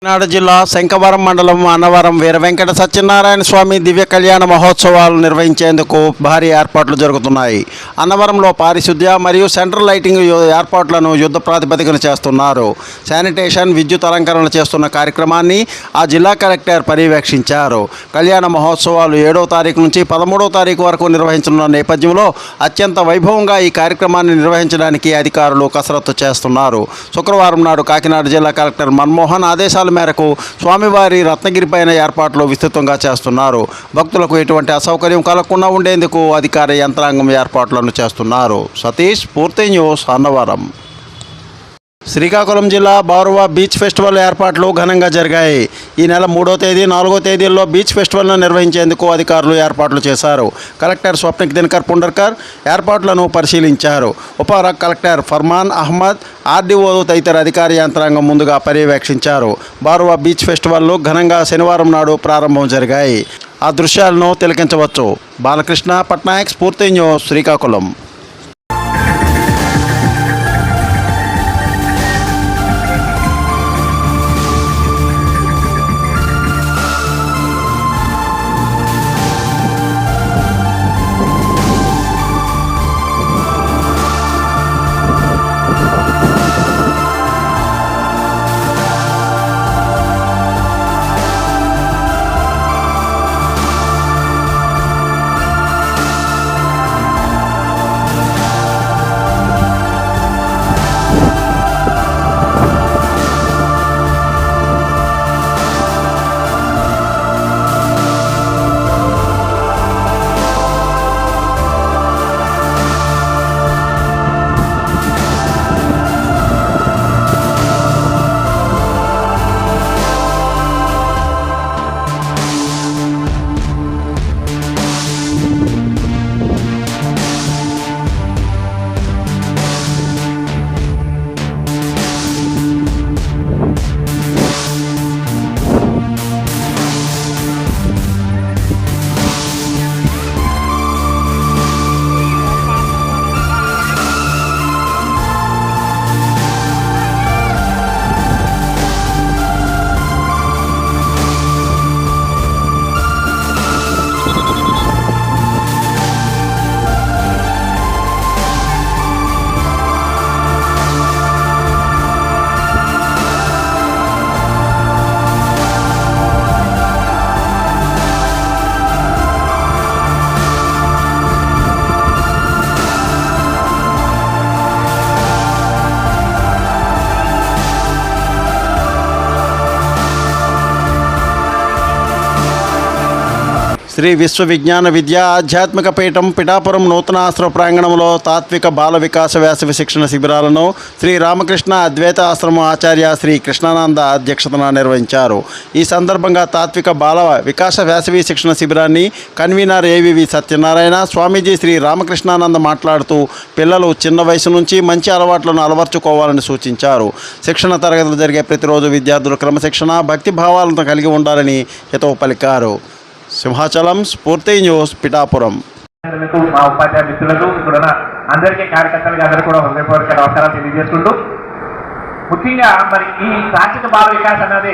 కాకినాడ జిల్లా శంఖవరం మండలం అన్నవరం వీర వెంకట సత్యనారాయణ స్వామి దివ్య కళ్యాణ మహోత్సవాలు నిర్వహించేందుకు భారీ ఏర్పాట్లు జరుగుతున్నాయి. అన్నవరంలో పారిశుద్ధ్య మరియు సెంట్రల్ లైటింగ్ ఏర్పాట్లను యుద్ధ ప్రాతిపదికన చేస్తున్నారు. శానిటేషన్, విద్యుత్ అలంకరణ చేస్తున్న కార్యక్రమాన్ని ఆ జిల్లా కలెక్టర్ పర్యవేక్షించారు. కళ్యాణ మహోత్సవాలు 7వ తారీఖు నుంచి 13వ తారీఖు వరకు నిర్వహించనున్న నేపథ్యంలో అత్యంత వైభవంగా ఈ కార్యక్రమాన్ని నిర్వహించడానికి అధికారులు కసరత్తు చేస్తున్నారు. శుక్రవారం నాడు కాకినాడ జిల్లా కలెక్టర్ మన్మోహన్ ఆదేశాల మేరకు స్వామివారి రత్నగిరిపైన ఏర్పాట్లు విస్తృతంగా చేస్తున్నారు. భక్తులకు ఎటువంటి అసౌకర్యం కలగకుండా ఉండేందుకు అధికార యంత్రాంగం ఏర్పాట్లను చేస్తున్నారు. సతీష్, పూర్తి న్యూస్, అన్నవరం. శ్రీకాకుళం జిల్లా బారువా బీచ్ ఫెస్టివల్ ఏర్పాట్లు ఘనంగా జరిగాయి. ఈ నెల 3వ తేదీ, 4వ తేదీల్లో బీచ్ ఫెస్టివల్ను నిర్వహించేందుకు అధికారులు ఏర్పాట్లు చేశారు. కలెక్టర్ స్వప్నిక్ దినకర్ పుండర్కర్ ఏర్పాట్లను పరిశీలించారు. ఉప కలెక్టర్ ఫర్మాన్ అహ్మద్, ఆర్డీఓ తదితర అధికార యంత్రాంగం ముందుగా పర్యవేక్షించారు. బారువా బీచ్ ఫెస్టివల్లు ఘనంగా శనివారం నాడు ప్రారంభం జరిగాయి. ఆ దృశ్యాలను తిలకించవచ్చు. బాలకృష్ణ పట్నాయక్, స్ఫూర్తి న్యూస్, శ్రీకాకుళం. శ్రీ విశ్వ విజ్ఞాన విద్యా ఆధ్యాత్మిక పీఠం పిఠాపురం నూతన ఆశ్రమ ప్రాంగణంలో తాత్విక బాల వికాస వేసవి శిక్షణ శిబిరాలను శ్రీ రామకృష్ణ అద్వైత ఆశ్రమం ఆచార్య శ్రీ కృష్ణానంద అధ్యక్షతన నిర్వహించారు. ఈ సందర్భంగా తాత్విక బాల వికాస వేసవి శిక్షణ శిబిరాన్ని కన్వీనర్ ఏవివి సత్యనారాయణ స్వామీజీ శ్రీ రామకృష్ణానంద మాట్లాడుతూ పిల్లలు చిన్న వయసు నుంచి మంచి అలవాట్లను అలవర్చుకోవాలని సూచించారు. శిక్షణ తరగతులు జరిగే ప్రతిరోజు విద్యార్థులు క్రమశిక్షణ, భక్తి భావాలను కలిగి ఉండాలని హితవు పలికారు. సింహాచలం, స్ఫూర్తి న్యూస్, పిఠాపురం. మా ఉపాధ్యాయ మిత్రులకు ఇప్పుడున్న అందరికీ కార్యకర్తలుగా అందరూ కూడా హృదయపూర్వక నమస్కారాలు తెలియజేసుకుంటూ, ముఖ్యంగా మరి ఈ ప్రాచీన బాల వికాస్ అనేది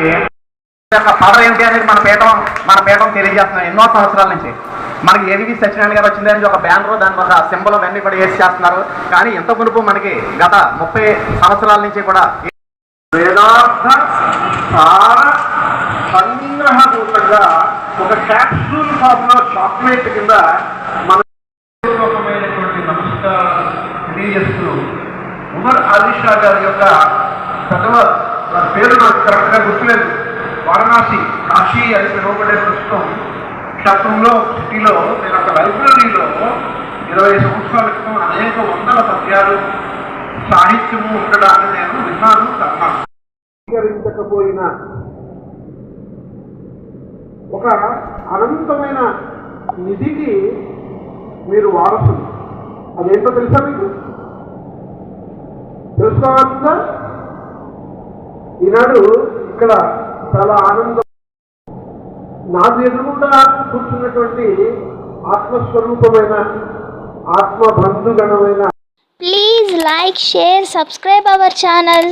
పదం ఏమిటి అనేది మన పీఠం తెలియజేస్తున్నాం. ఎన్నో సంవత్సరాల నుంచి మనకి ఏవివి సత్యనారాయణ గారు వచ్చిందని ఒక బ్యానర్, దాని ఒక సింబల్ అవన్నీ కూడా వేసి చేస్తున్నారు. కానీ ఇంత మునుపు మనకి గత 30 సంవత్సరాల నుంచి కూడా వేదార్థ సార సంగ్రహభూతంగా ఒక క్యాప్సూల్ ఫామ్లో చాక్లెట్ కింద మన నమస్కారం తెలియజేస్తూ ఉమర్ ఆదిషా గారి యొక్క పెద్దవ పేరు నాకు కరెక్ట్గా గుర్తులేదు. వారణాసి, కాశీ అని పిలువబడే ప్రస్తుతం క్షేత్రంలో సిటీలో నేను ఒక లైబ్రరీలో 20 సంవత్సరాల క్రితం అనేక వందల పద్యాలు, సాహిత్యము ఉండడాన్ని నేను విన్నాను. స్వీకరించకపోయిన ఒక అనంతమైన నిధికి మీరు వారసులు. అదేంటో తెలుసా మీకు? తెలుసుకోవాల్సిందా? ఈనాడు ఇక్కడ చాలా ఆనందం. నాకు ఎదురుగుండా కూర్చున్నటువంటి ఆత్మస్వరూపమైన ఆత్మ బంధుగణమైన please like, share, subscribe our channel.